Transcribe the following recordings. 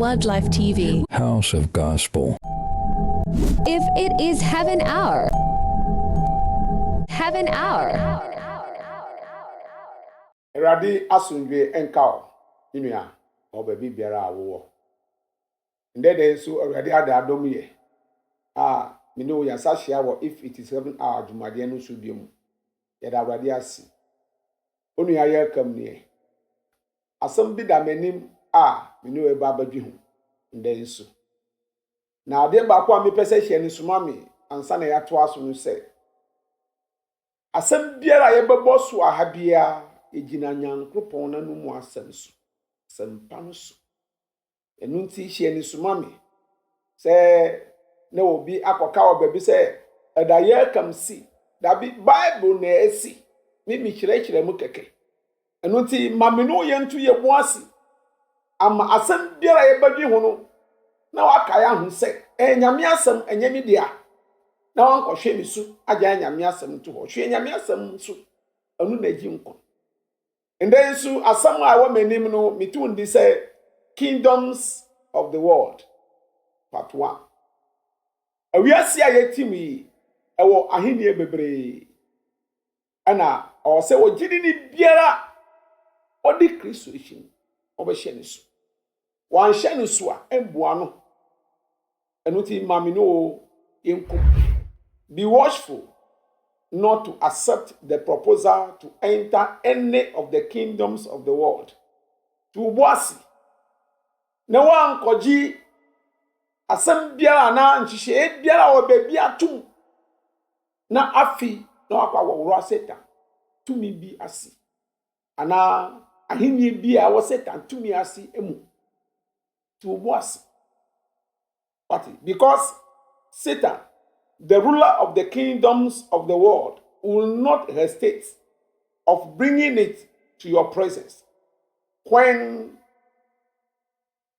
Wildlife TV. House of Gospel. If it is heaven hour. Heaven hour. Eradi asundwe enkao inua obabi biara awo. Ndede so eradi ada adom ye. Me know ya sashia wo if it is 7 hour jumade no so biom. Ya da eradi asi. Onu ya yekam ne. Asam bi da manim me know e ba badwi ho. Ndede so. Na ade ba kwa me pese hie ni suma me ansa na ya to aso no se. Asam biara ye bebo so ahabia ejina nyankopon na no mu asem so. Sempa no so. Enu nti hie ni suma me. Se na obi akoka obabi se edaye kam si. Da bi Bible na esi. Mi kire mu keke. Enu nti mame no ye ntu ye mu asi. Ama asem biara ye badwi ho no na waka ya hu se nyame asem enyame dia na wanko hwe mi su agya nyame asem to ho hwe nyame asem su anu na gi nkon nden su asem a wa manim no mitu ndi se Kingdoms of the World part 1 awiase a yetim yi ewo ahenie bebre ana o se wo gidi ni biara odi Kristo ehim obehye ni su wan hye ni su a emboa no enuti mami no yenkum. Be watchful not to accept the proposal to enter any of the kingdoms of the world. To boasi. Na wan koji asem biara na nhihye biara wo babi atum. Na afi na wakwa wo Satan. Tumi bi asi. Ana ahini bi a wo Satan tumi asi emu. To boasi. Because Satan, the ruler of the kingdoms of the world, will not hesitate of bringing it to your presence when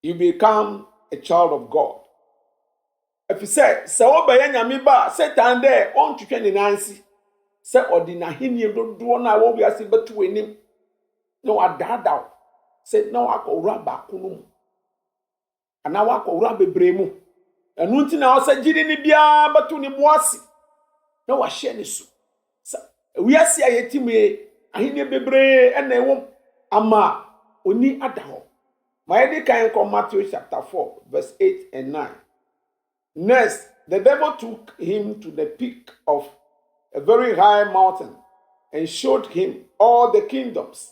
you become a child of God. If you say, Satan there, on to 29, say, or the Nahini don't do one, I won't be asking but to him. No, I died out. Say, no, I go run back. And now I go run bremu. Enu nti na osa gidi ni bia batu ni boasi na wa hye ni so wiase ayetime ahine bebre ena ewom ama oni adaho my dey kan come Matthew chapter 4 verse 8 and 9. Next, the devil took him to the peak of a very high mountain and showed him all the kingdoms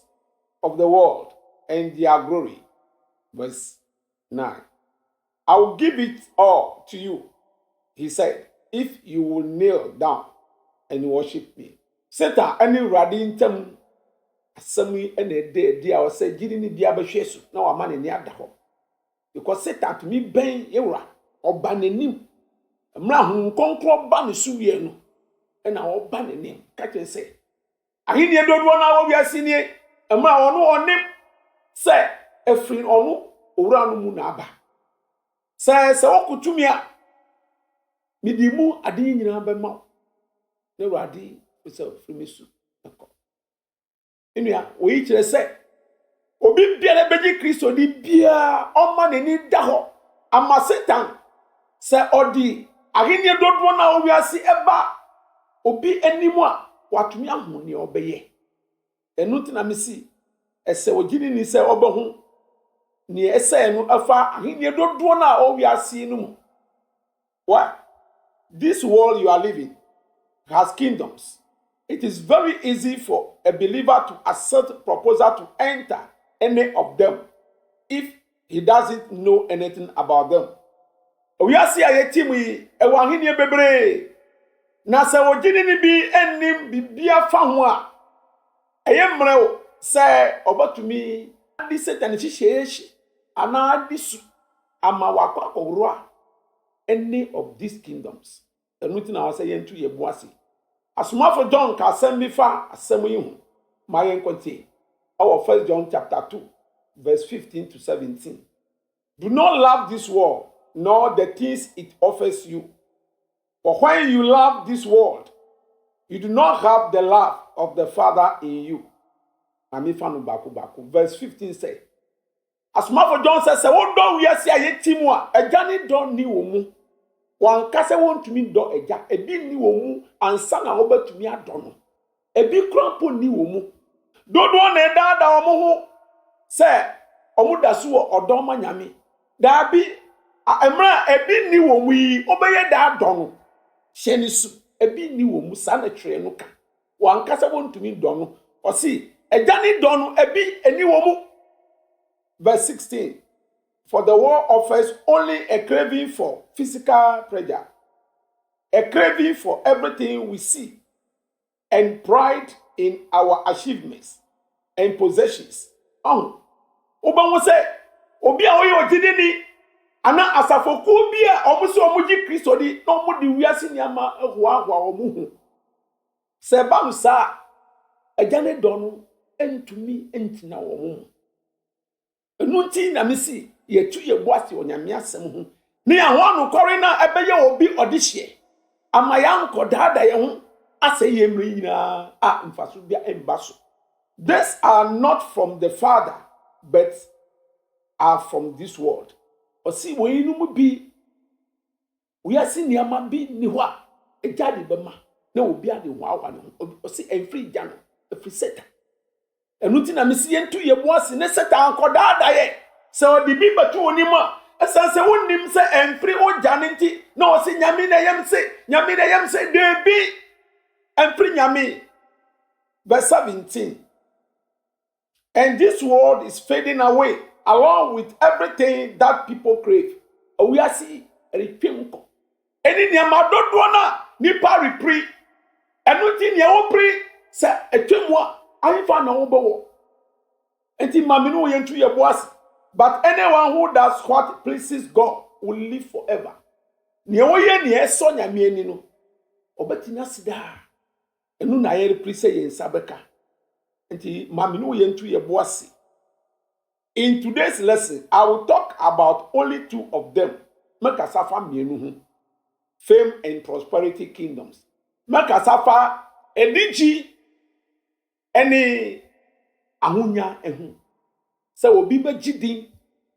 of the world and their glory. Verse 9. I will give it all to you, he said, if you will kneel down and worship me. Satan, any radintum, assembly and a day, dear, I say, Giddy Diabashesu, no a man in the other. Because Satan to me, Ben Yura, or Banenim, a man who conquer Banisuiano, and our Banenim, catch and say, I hear you don't want our we are seeing it, a man on name, say, a friend or no, Uranu Munaba. Say okutumia midimu adi nyina be ma ne wadi se frimisu akọ enua oyi kire se obi biara beji Kristo di bia o ma ne ni da ho ama Satan se odi ahenie dodo na o wiase eba obi animu a watumi ahu ne obeye enu tina mesi ese ogini ni se obehu ni ese no afa ahenie dodo na o wiase no mu. Why? This world you are living has kingdoms. It is very easy for a believer to accept proposal to enter any of them if he doesn't know anything about them. We are see a team e wa ahenie bebre na se ogini ni bi enim bibia fa ho a eyemre o se obatumi di Satan hihyeehye ana disu ama wakwa akowro any of these kingdoms. Enuti na wase yentu ye boase. Asomafo John ka asem bi fa asem yi hu. Ma yen kontie. Our 1 John chapter 2 verse 15 to 17. Do not love this world nor the things it offers you. For when you love this world, you do not have the love of the Father in you. Ami fanu baku baku. Verse 15 say, Asomafo John says, "Se wo do wiase aye ti mu a, agya ne do ni wo mu. Wanka se wontumi do agya, ebi ni wo mu ansa na wo batumi adɔ no. Ebi krampo ni wo mu. Dodo na edada omo ho se omo da so ɔdɔ ma nyame. Da bi emra ebi ni wo mu yi, obeye da adɔ no. Hye ni su, ebi ni wo mu sa na twere no ka. Wanka se wontumi dɔ no. Osi, agya ne dɔ no ebi eni wo mu." Verse 16. For the world offers only a craving for physical pleasure, a craving for everything we see, and pride in our achievements and possessions. Oba say, obi a oye ojide ni ana asafoku bi a omuso omuji Kristo di na omudi wiase niama ehwa omuhu. Se ba musa agane do no entumi entina wo mu. Enunti na misi yetu ye boase onyame asem ho. Ni ahwa no kore na ebeye obi odihye. Amayanko dada ye ho ase ye mri nyina a mfaso bia embaso. These are not from the Father, but are from this world. Osi we inu mu bi we asi niama bi ni ho a ejade bema na obi ade ho awa no. Osi enfri gya no efri Satan. Enuti na misi yentu ye boase ne Satan kodada ye se odi bi batu onima esan se wonim se enfri ogya ne nti na osi nyame na yem se debi enfri nyame. Verse 17. And this world is fading away along with everything that people crave. We are see repemko eni niama dodo na nipa repri enuti ne wo pri se etwemu a anfa na wo bewo. Enti maminu yentu ye boase. But anyone who does what pleases God will live forever. Ne wo ye ne eso nyame ani no obetina sida. Enu na ye repri se ye nsabeka. Enti maminu yentu ye boase. In today's lesson, I will talk about only two of them. Mekasafa mienu hu. Fame and prosperity kingdoms. Mekasafa ediji eni ahunya ehu. Se obi be gidi,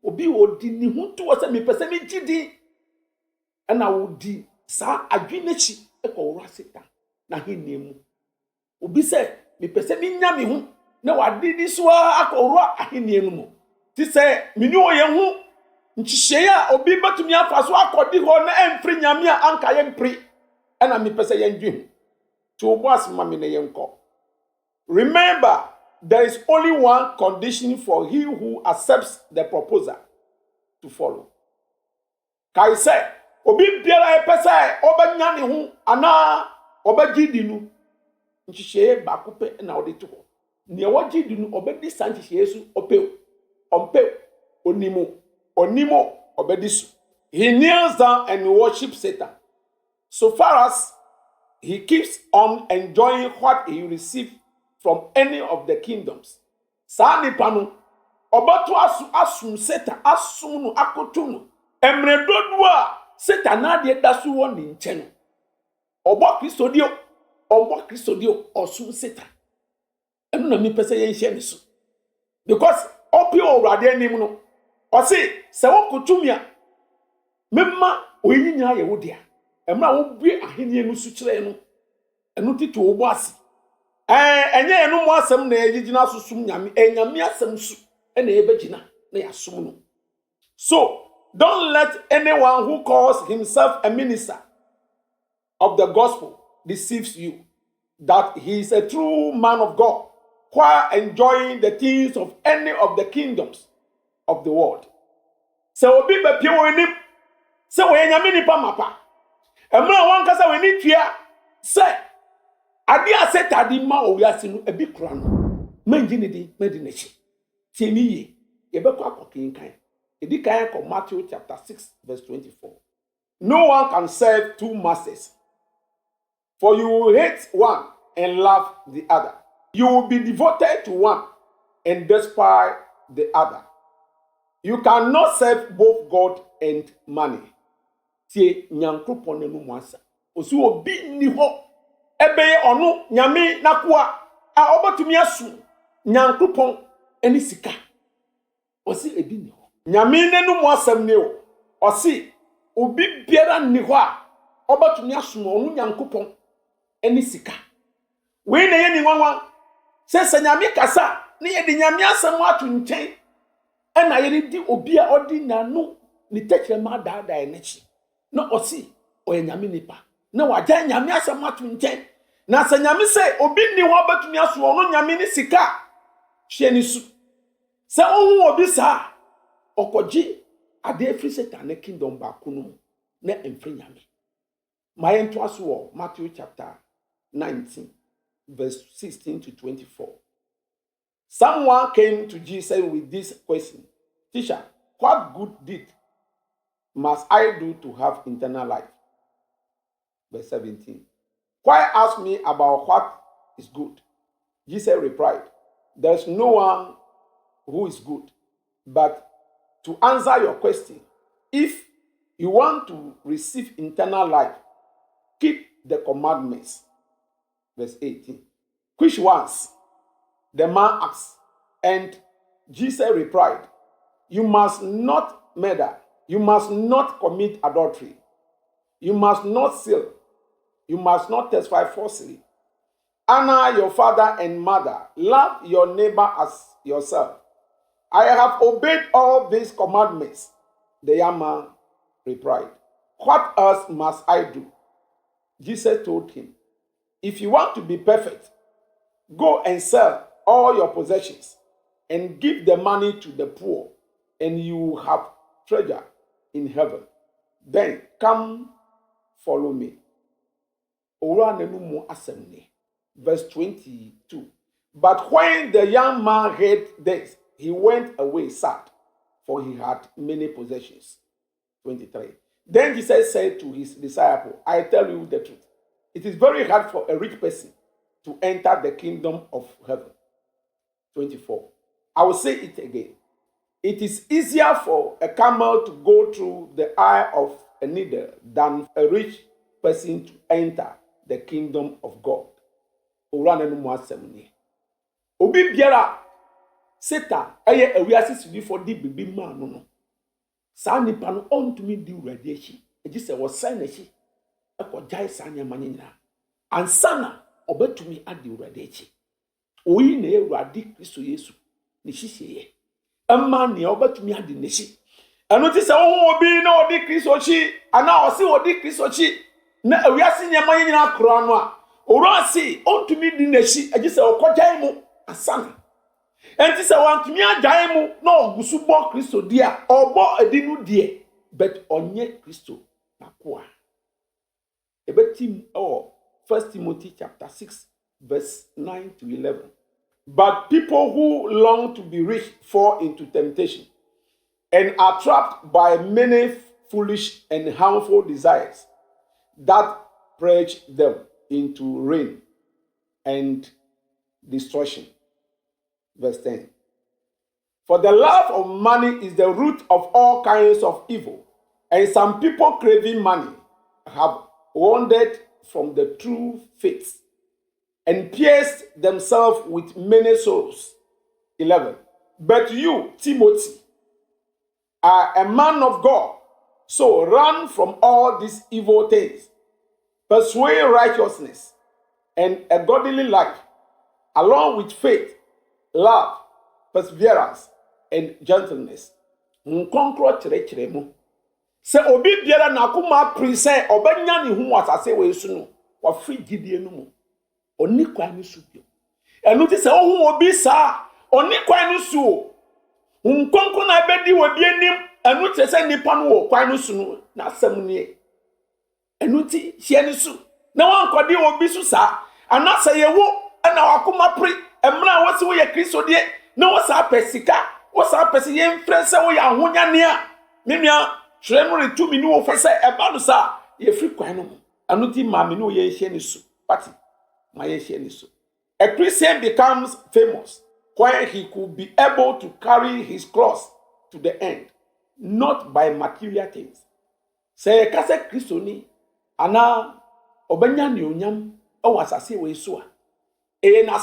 obi odi ni hu to se me pese me gidi. Ena odi sa adwenechi e ko wura Satan na heniemu. Obi se me pese me nya me hu na wadidi so akowura ahenienu mu. Ti se mini oye hu nchihye a obi batumi afa so akodi ho na emfri nyame a anka ye mpri ena me pese ye ndwe hu. Ti oboas mame na ye nko. Remember, there is only one condition for he who accepts the proposal to follow. Kai say, obi biara epese obanya ne ho ana obagidi nu nchihye ba kope na odi to ho. Ne wagidi nu obedi sanchihye su opew. Ompew onimo obedisu. He kneels down and worships Satan. So far as he keeps on enjoying what he received from any of the kingdoms. Sa nipa no obato asum Satan asum no akoto no emre dodo a Satan na de daso won ni nche no. Obo Kristo dio osum Satan. Enu na mi pese ye hye ni so. Because opi owrade anim no osi se wokotumi a memma oyinyina ye wodia emra wo bue ahenie no su kire no enu tito wo boase enye enu mo asem na yigina susum nyame enyame asem su na ebegina na yasum no. So don't let anyone who calls himself a minister of the gospel deceives you that he is a true man of God while enjoying the things of any of the kingdoms of the world. So obi be pie wo ni se wo nyame nipa mapa emra won kasa we ni tua se ade asetade ma o wiase no ebi kura no mangi ni di medinachi tieniye ye be kwa kokinkan edi kan ko Matthew chapter 6 verse 24. No one can serve two masters, for you will hate one and love the other. You will be devoted to one and despise the other. You cannot serve both God and money. Tie nyankopon nenu mwansa. Osu obi ni ho ebe onu nyame nakoa a obatumi asu nyankopon eni sika. Osi ebi ni ho. nyame nenu mu asem ne o osi obi biara nni ho a obatumi asom onu nyankopon eni sika we na ye ni nwanwa se nyame kasa ne ye de nyame asem atu nchen ena ye di obi a odi nanu ni tekere ma daada enechi na osi oye nyame nipa na waja nyame asem atu nchen na se nyame se obi ni ho obatumi asom onu nyame ni sika hye ni su se ohun obi sa okoji ade free Satan ne kingdom ba kunu na emfre nyame my to aso Matthew chapter 19 verse 16 to 24. Someone came to Jesus with this question: Teacher, what good deed must I do to have eternal life? Verse 17. Why ask me about what is good? Jesus replied, there's no one who is good, but to answer your question, if you want to receive eternal life, keep the commandments. Verse 18. Which ones? The man asked, and Jesus replied, you must not murder, you must not commit adultery, you must not steal, you must not testify falsely, honor your father and mother, love your neighbor as yourself. I have obeyed all these commandments. The young man replied, what else must I do? Jesus told him, if you want to be perfect, go and sell all your possessions and give the money to the poor, and you will have treasure in heaven. Then come follow me. Verse 22. But when the young man heard this, he went away sad, for he had many possessions. 23. Then Jesus said to his disciple, I tell you the truth. It is very hard for a rich person to enter the kingdom of heaven. 24. I will say it again. It is easier for a camel to go through the eye of a needle than a rich person to enter the kingdom of God. Obi biara Satan eye awiase sudifo di bibi ma no no. Saa nipa no ontumi di urade echi. Eji se wo sai na echi. Ekojai saa nyama nyina. Ansana obetumi adi urade echi. Oyi na urade Kristo Yesu ni hihye. Emma ne obetumi adi nechi. Eno ti se wo obi na odi Kristo chi, ana osi odi Kristo chi na awiase nyama nyina kro ano a. Orasi ontumi di nechi. Eji se okojai mu asana. Enti se wantumi agyae mu na ogusu bo Kristo dia obo adinu die but onye Kristo nakoa. Ebetim 1 Timothy chapter 6 verse 9 to 11. But people who long to be rich fall into temptation and are trapped by many foolish and harmful desires that plunge them into ruin and destruction. Verse 10. For the love of money is the root of all kinds of evil, and some people craving money have wandered from the true faith and pierced themselves with many sorrows. 11. But you, Timothy, are a man of God, so run from all these evil things. Pursue righteousness and a godly life, along with faith, love, perseverance, and gentleness. Nkonkro chere mu. Se obi biara na akoma present obanya ne hu asase we su no, wa free gidie no mu. Oni kwan no su bio. Enu ti se ohu obi sa, oni kwan no su. Nkonkro na bedi we bi anim, enu ti se nipa no wo kwan no su no na asem nie. Enu ti hie ni su. Na wan kodi obi su sa, anasa ye wo na wakoma pre emra wose wo ye Kristo de na wo sa pesika wo sa pesi ye mfre se wo ya ahonyane a menua tremu retu mi ni wo fe se eba no sa ye free kwan no anuti ma me no ye hie ni su party ma ye hie ni su. A Christian becomes famous when he could be able to carry his cross to the end, not by material things. Say kase Kristo ni ana obanya ni onyam e wasase we so a na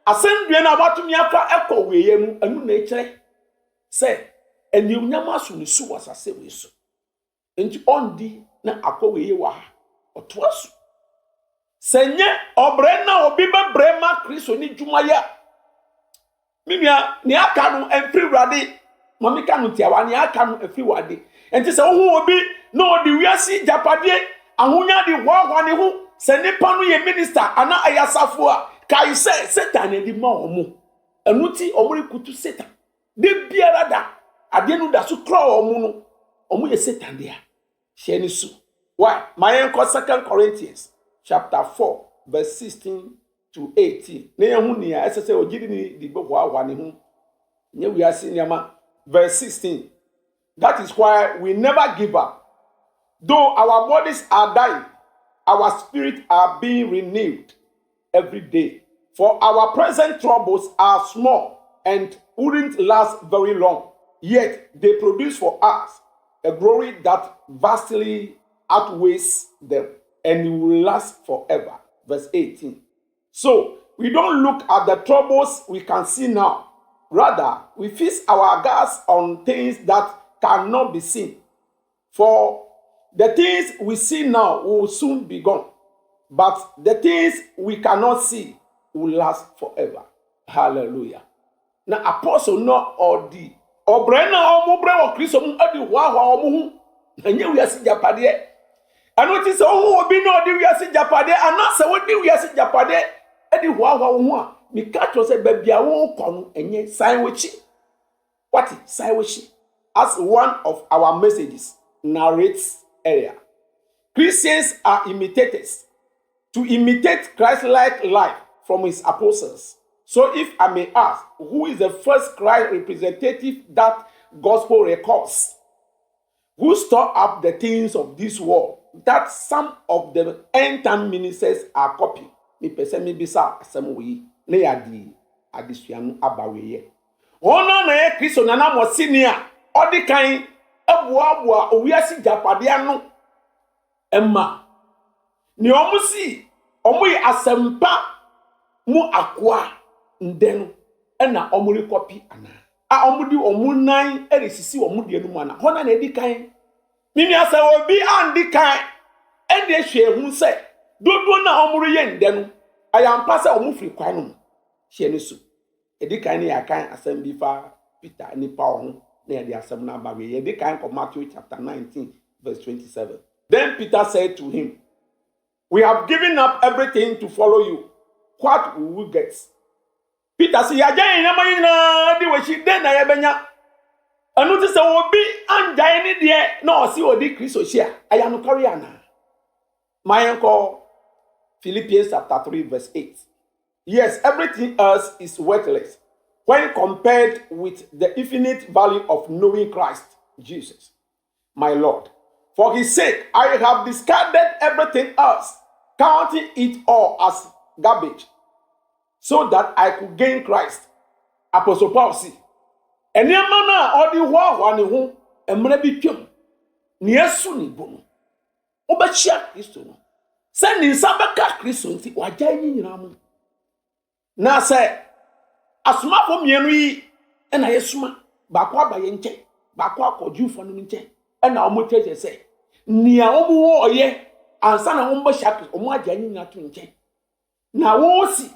asendua na watumi afa ekọ weye mu anu na ekire se eni onyama so ne su wasase we so enti ondi na akọ we ye wa ha oto aso senye obre na obi bebre ma Kristo ni dwuma ya minua ni aka no emfiri wrade mami ka no tiawa ni aka no efiri wade enti se wo obi na odi wiase japade ahonya de hwa ne ho se nipa no ye minister ana ayasafo a kai se Satan edi ma omo enuti omuri kutu Satan de biara da ade no da so kra omo no omo ye Satan de a hye ni su why my 2 Corinthians chapter 4 verse 16 to 18 na yehu ni a esese ogidi ni di gbo hwa ne ho nye wiase nyama verse 16 that is why we never give up though our bodies are dying our spirits are being renewed every day for our present troubles are small and wouldn't last very long yet they produce for us a glory that vastly outweighs them and it will last forever. Verse 18. So, we don't look at the troubles we can see now. Rather, we fix our eyes on things that cannot be seen. For the things we see now will soon be gone. But the things we cannot see will last forever. Hallelujah. Now, apostle no odi. Obrena omubre wa Kristo mu adi wa omu hu. Na nye wiase japade. Ano ti se ohu obi no odi wiase japade ana se wodi wiase japade edi wa ho a mi ka to se babia wo kon enye san wechi. What is san wechi? As one of our messages narrates earlier. Christians are imitators to imitate Christ-like life from his apostles. So if I may ask, who is the first Christ representative that gospel records? Who store up the things of this world that some of the end-time ministers are copying? Me person me bisa asem we na yadi adisuanu abaweye. Ono na ye Kristo na na mo sinia odi kan aboa owiase japade ano emma ni omusi omuyi asempa mu akwa ndenu ena omuri copy ana a omudi omunan eresisi omudi enu ana hona na edi kan mini asa obi andi kan ende hwe hu se dodo na omuri ye ndenu ayampa se omufri kwan no hye ne su edi kan ne yakan asem bi fa Peter ni Paul na edi asem na ba we edi kan ko Matthew chapter 19 verse 27. Then Peter said to him, "We have given up everything to follow you. What will we get?" Peter said, "Yajan na mayina di wechi den na yebenya." Anu ti se obi anjai ni de na osi odi Kristo hia. Aya no carry ana. My uncle Philippians chapter 3 verse 8. Yes, everything else is worthless when compared with the infinite value of knowing Christ Jesus, my Lord. For his sake, I have discarded everything else, counting it all as garbage, so that I could gain Christ. Apostle Paul said, "Eniama na odi hwa ne ho emre bi twam. Ne asu ni bono. Obachia Kristo no. Se ni sabaka Kristo nti wagya yi nyina mo. Na se asomafo mienu yi na yesuma ba kwa ba ye nche, ba kwa akojufo no nche. Ena omo cheche se nia omo wo oye ansa na omo shak omo agya yi nyina to nche. Na wo si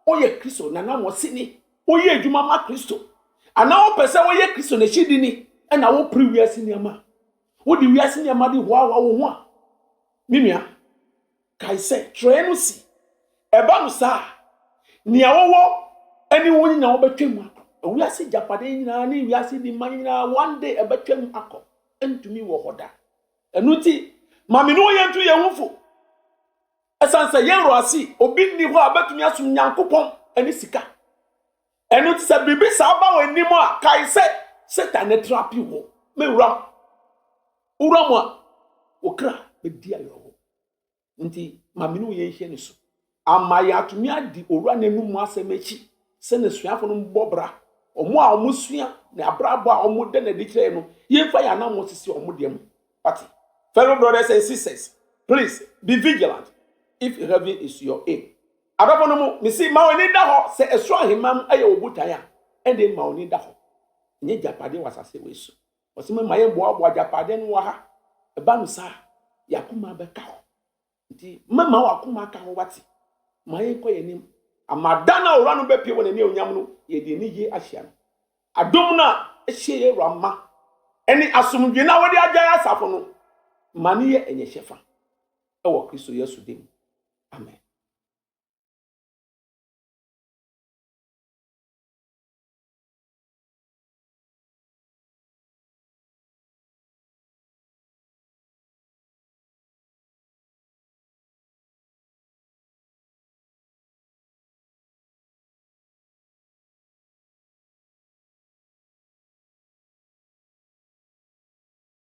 oye Kristo na na mo sini oye adwuma ma Kristo. Ana wo pese oye Kristo na hidi ni ena wo previous niama. Wo di wiase niama di hwa wo ho a. Mimia kai se trenu si eba no sa nia wo ani wo nyina wo betwam akọ. Wiase japade nyina ni wiase di man nyina one day ebetwam akọ. Entumi wo hoda. Enuti mame no ye ntu ye hufo. Esanse ye roasi obi ni ho abetumi asum nyankopon ani sika. Enuti se bibi sa ba wani mo a kai se Satan trapi wo. Me wura. Wura mo a okra be dia yo. Nti mame no ye hye ne so. Amaya atumi adi owura nanu mu asemechi. Se ne suafo no mbobra. Omo a omo sua na abrabo a omo de na di kire no yemfa ya na mo sisi omo de mu party. Fellow brothers and sisters, please be vigilant if heaven is your aim. Adabo no mo me si ma oni da ho se eso ahimam aye obutan a ende ma oni da ho. nye japade wasase wesu osime maye boa japade no wa ha eba no sa yakuma beka ho nti mama wakuma ka ho wati maye koye nim amadana ora no bepie wona ne onyam no ye de ni ye ahia no adom na ehie ye rama eni asomdwe na wode agya asafo no mane ye enye hyefa ewo Kristo Yesu dem amen.